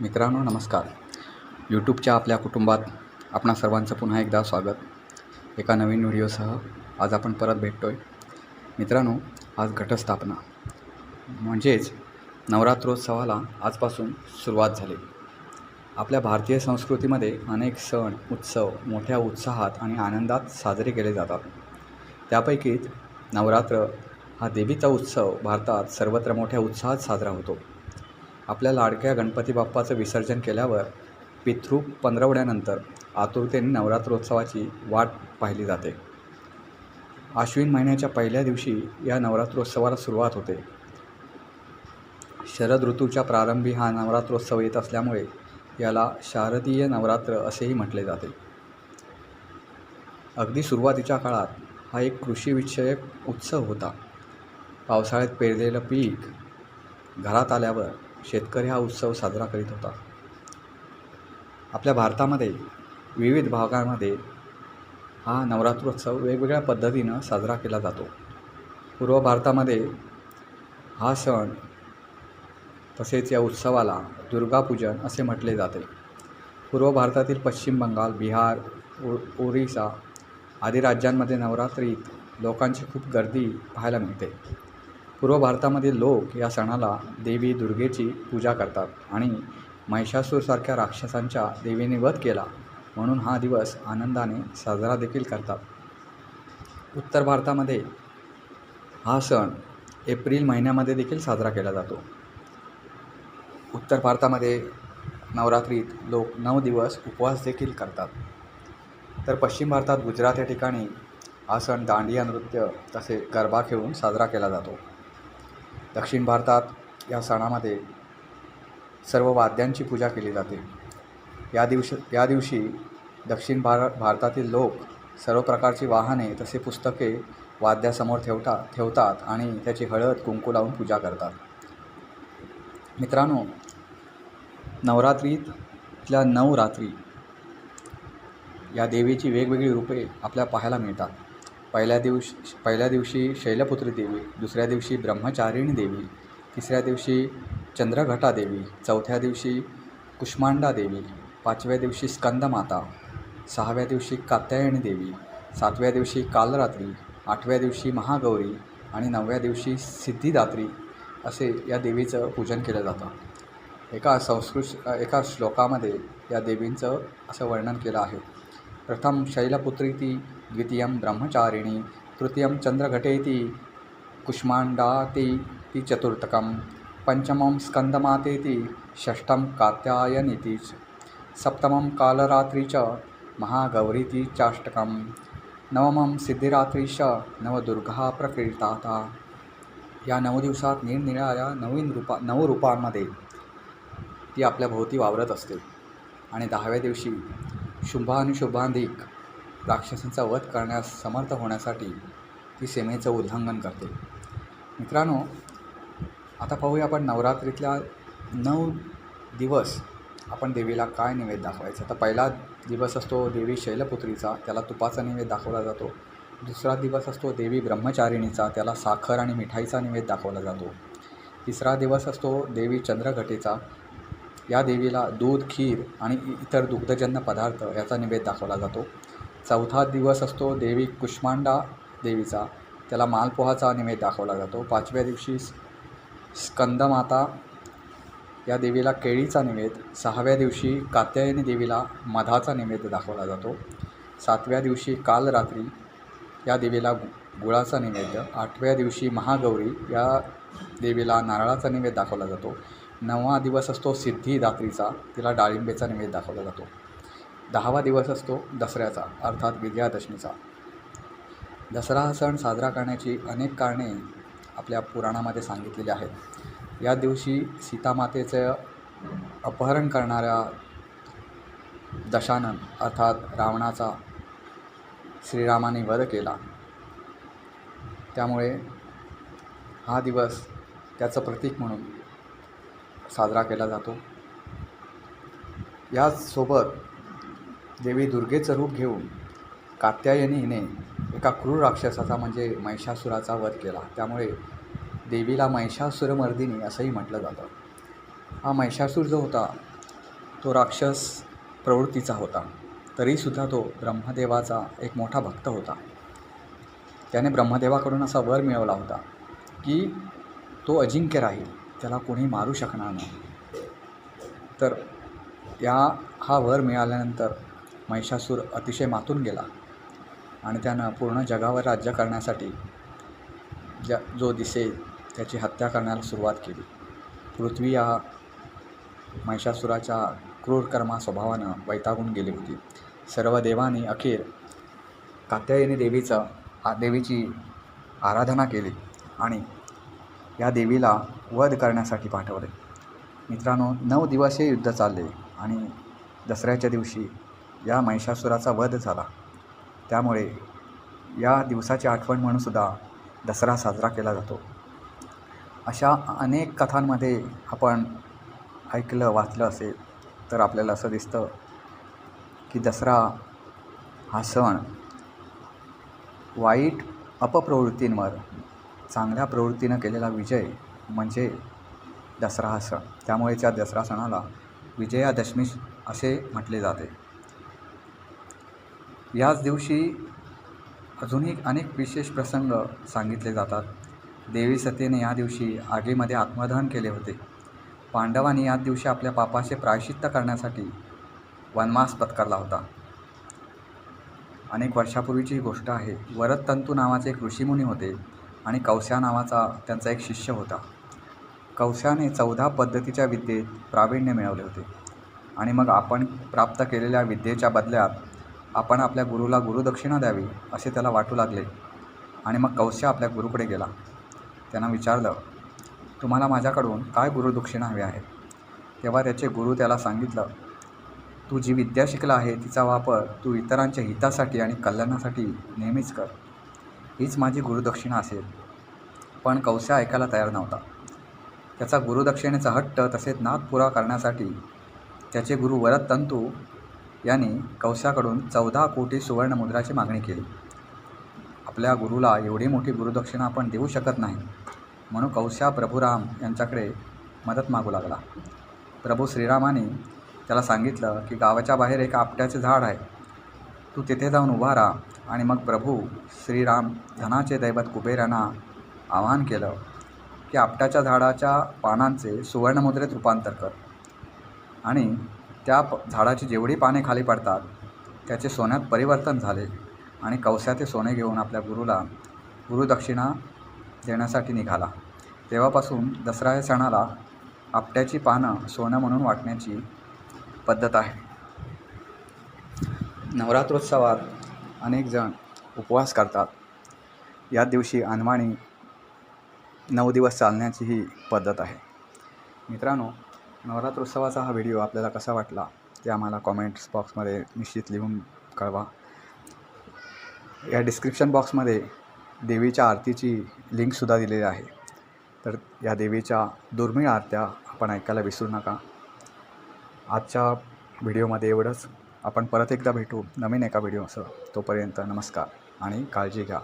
मित्रांनो नमस्कार. यूट्यूबच्या आपल्या कुटुंबात आपणा सर्वांचं पुन्हा एकदा स्वागत. एका नवीन व्हिडिओसह आज आपण परत भेटतो आहे. मित्रांनो, आज घटस्थापना म्हणजेच नवरात्रोत्सवाला आजपासून सुरुवात झाली. आपल्या भारतीय संस्कृतीमध्ये अनेक सण उत्सव मोठ्या उत्साहात आणि आनंदात साजरे केले जातात. त्यापैकीच नवरात्र हा देवीचा उत्सव भारतात सर्वत्र मोठ्या उत्साहात साजरा होतो. आपल्या लाडक्या गणपती बाप्पाचं विसर्जन केल्यावर पितृ पंधरवड्यानंतर आतुरतेने नवरात्रोत्सवाची वाट पाहिली जाते. आश्विन महिन्याच्या पहिल्या दिवशी या नवरात्रोत्सवाला सुरुवात होते. शरद ऋतूच्या प्रारंभी हा नवरात्रोत्सव येत असल्यामुळे याला शारदीय नवरात्र असेही म्हटले जाते. अगदी सुरुवातीच्या काळात हा एक कृषीविषयक उत्सव होता. पावसाळ्यात पेरलेलं पीक घरात आल्यावर शेतकरी हा उत्सव साजरा करीत होता. आपल्या भारतामध्ये विविध भागांमध्ये हा नवरात्रोत्सव वेगवेगळ्या पद्धतीनं साजरा केला जातो. पूर्व भारतामध्ये हा सण तसेच या उत्सवाला दुर्गापूजन असे म्हटले जाते. पूर्व भारतातील पश्चिम बंगाल, बिहार, ओरिसा आदी राज्यांमध्ये नवरात्रीत लोकांची खूप गर्दी पाहायला मिळते. पूर्व भारतामधील लोक या सणाला देवी दुर्गेची पूजा करतात आणि महिषासूरसारख्या राक्षसांच्या देवीने वध केला म्हणून हा दिवस आनंदाने साजरा देखील करतात. उत्तर भारतामध्ये हा सण एप्रिल महिन्यामध्ये देखील साजरा केला जातो. उत्तर भारतामध्ये नवरात्रीत लोक 9 दिवस उपवास देखील करतात. तर पश्चिम भारतात गुजरात या ठिकाणी हा सण दांडिया नृत्य तसे गरबा खेळून साजरा केला जातो. दक्षिण भारतात या सणामध्ये सर्व वाद्यांची पूजा केली जाते. या दिवशी दक्षिण भारतातील लोक सर्व प्रकारची वाहने तसे पुस्तके वाद्यासमोर ठेवतात आणि त्याची हळद कुंकू लावून पूजा करतात. मित्रांनो, नवरात्रीतल्या 9 रात्री या देवीची वेगवेगळी रूपे आपल्याला पाहायला मिळतात. पहिल्या दिवशी शैलपुत्री देवी, दुसऱ्या दिवशी ब्रह्मचारिणी देवी, तिसऱ्या दिवशी चंद्रघटा देवी, चौथ्या दिवशी कुष्मांडा देवी, 5व्या दिवशी स्कंदमाता, 6व्या दिवशी कात्यायनी देवी, 7व्या दिवशी कालरात्री, 8व्या दिवशी महागौरी आणि 9व्या दिवशी सिद्धिदात्री असे या देवीचं पूजन केलं जातं. एका श्लोकामध्ये या देवींचं असं वर्णन केलं आहे. प्रथम शैलपुत्रीति, द्वितीयं ब्रह्मचारिणी, तृतीयं चंद्रघटेति, कुष्मांडाति चतुर्थकं, पंचमं स्कंदमातेति, षष्ठं कात्यायनीति, सप्तमं कालरात्री च महागौरीति चाष्टकं, नवमं सिद्धिरात्री च नवदुर्गा प्रकीर्ताता. या 9 दिवसात निरनिराळ्या 9 रूपांमध्ये ती आपल्या भोवती वावरत असते आणि 10व्या दिवशी शुभानुशुभांधिक राक्षसांचा वध करण्यास समर्थ होण्यासाठी ती सीमेचं उल्लंघन करते. मित्रांनो, आता पाहूया आपण नवरात्रीतल्या 9 दिवस आपण देवीला काय नैवेद्य दाखवायचा. तर पहिला दिवस असतो देवी शैलपुत्रीचा, त्याला तुपाचा नैवेद्य दाखवला जातो. दुसरा दिवस असतो देवी ब्रह्मचारिणीचा, त्याला साखर आणि मिठाईचा नैवेद्य दाखवला जातो. तिसरा दिवस असतो देवी चंद्रघटेचा, या देवीला दूध, खीर आणि इतर दुग्धजन्य पदार्थ याचा नैवेद्य दाखवला जातो. चौथा दिवस असतो देवी कुष्मांडा देवीचा, त्याला मालपोहाचा नैवेद्य दाखवला जातो. 5व्या दिवशी स्कंदमाता या देवीला केळीचा नैवेद्य, 6व्या दिवशी कात्यायनी देवीला मधाचा नैवेद्य दाखवला जातो. 7व्या दिवशी कालरात्री या देवीला गुळाचा नैवेद्य, 8व्या दिवशी महागौरी या देवीला नारळाचा नैवेद्य दाखवला जातो. 9वा दिवस असतो सिद्धिदात्रीचा, तिला डाळिंबेचा नैवेद्य दाखवला जातो. 10वा दिवस असतो दसऱ्याचा अर्थात विजयादशमीचा. दसरा हा सण साजरा करण्याची अनेक कारणे आपल्या पुराणामध्ये सांगितलेली आहेत. या दिवशी सीतामातेचं अपहरण करणाऱ्या दशानन अर्थात रावणाचा श्रीरामाने वध केला, त्यामुळे हा दिवस त्याचं प्रतीक म्हणून साजरा केला जातो. याचसोबत देवी दुर्गेचं रूप घेऊन कात्यायनी हिने एका क्रूर राक्षसाचा म्हणजे महिषासुराचा वध केला, त्यामुळे देवीला महिषासुरमर्दिनी असंही म्हटलं जातं. हा महिषासूर जो होता तो राक्षस प्रवृत्तीचा होता, तरीसुद्धा तो ब्रह्मदेवाचा एक मोठा भक्त होता. त्याने ब्रह्मदेवाकडून असा वर मिळवला होता की तो अजिंक्य राहील, त्याला कोणी मारू शकणार नाही. तर हा वर मिळाल्यानंतर महिषासूर अतिशय मातून गेला आणि त्यानं पूर्ण जगावर राज्य करण्यासाठी जो दिसेल त्याची हत्या करण्याला सुरुवात केली. पृथ्वी या महिषासुराच्या क्रूरकर्मा स्वभावानं वैतागून गेली होती. सर्व देवांनी अखेर कात्यायनी देवीची आराधना केली आणि या देवीला वध करण्यासाठी पाठवले. मित्रांनो, 9 दिवस हे युद्ध चालले आणि दसऱ्याच्या दिवशी या महिषासुराचा वध झाला. त्यामुळे या दिवसाची आठवण म्हणूनसुद्धा दसरा साजरा केला जातो. अशा अनेक कथांमध्ये आपण ऐकलं वाचलं असेल तर आपल्याला असं दिसतं की दसरा हा सण वाईट अपप्रवृत्तींवर चांगल्या प्रवृत्तीनं केलेला विजय म्हणजे दसरा हा सण. त्यामुळे त्या दसरा सणाला विजयादशमी असे म्हटले जाते. याच दिवशी अजूनही अनेक विशेष प्रसंग सांगितले जातात. देवी सतीने या दिवशी आगीमध्ये आत्मदहन केले होते. पांडवांनी याच दिवशी आपल्या पापाचे प्रायश्चित्त करण्यासाठी वनवास पत्करला होता. अनेक वर्षापूर्वीची ही गोष्ट आहे. वरदतंतू नावाचे एक ऋषीमुनी होते आणि कौस्या नावाचा त्यांचा एक शिष्य होता. कौस्याने 14 पद्धतीच्या विद्येत प्रावीण्य मिळवले होते आणि मग आपण प्राप्त केलेल्या विद्येच्या बदल्यात आपण आपल्या गुरुला गुरुदक्षिणा द्यावी असे त्याला वाटू लागले. आणि मग कौस्या आपल्या गुरुकडे गेला. त्यांना विचारलं, तुम्हाला माझ्याकडून काय गुरुदक्षिणा हवी आहे? तेव्हा त्याचे गुरु त्याला सांगितलं, तू जी विद्या शिकला आहे तिचा वापर तू इतरांच्या हितासाठी आणि कल्याणासाठी नेहमीच कर, हीच माझी गुरुदक्षिणा असेल. पण कौस्या ऐकायला तयार नव्हता. त्याचा गुरुदक्षिणेचा हट्ट तसेच नाद पुरा करण्यासाठी त्याचे गुरु वरदतंतू यांनी कौस्याकडून 14 कोटी सुवर्णमुद्राची मागणी केली. आपल्या गुरुला एवढी मोठी गुरुदक्षिणा आपण देऊ शकत नाही, म्हणून कौस्या प्रभू राम यांच्याकडे मदत मागू लागला. प्रभू श्रीरामाने त्याला सांगितलं की गावाच्या बाहेर एक आपट्याचे झाड आहे, तू तिथे जाऊन उभा राहा. आणि मग प्रभू श्रीराम धनाचे दैवत कुबेर यांना आवाहन केलं की आपट्याच्या झाडाच्या पानांचे सुवर्णमुद्रेत रूपांतर कर. आणि त्या झाडाची जेवढी पाने खाली पडतात त्याचे सोन्यात परिवर्तन झाले आणि कौस्या ते सोने घेऊन आपल्या गुरुला गुरुदक्षिणा देण्यासाठी निघाला. तेव्हापासून दसरा या सणाला आपट्याची पानं सोनं म्हणून वाटण्याची पद्धत आहे. नवरात्रोत्सवात अनेक जण उपवास करतात. या दिवशी अनवाणी 9 दिवस चालण्याची ही पद्धत आहे. मित्रांनो, नवरात्रोत्सवाचा हा व्हिडिओ आपल्याला कसा वाटला ते आम्हाला कॉमेंट्स बॉक्समध्ये निश्चित लिहून कळवा. या डिस्क्रिप्शन बॉक्समध्ये देवीच्या आरतीची लिंकसुद्धा दिलेली आहे. तर या देवीच्या दुर्मिळ आरत्या आपण ऐकायला विसरू नका. आजच्या व्हिडिओमध्ये एवढंच. आपण परत एकदा भेटू नवीन एका व्हिडिओसह. तोपर्यंत नमस्कार आणि काळजी घ्या.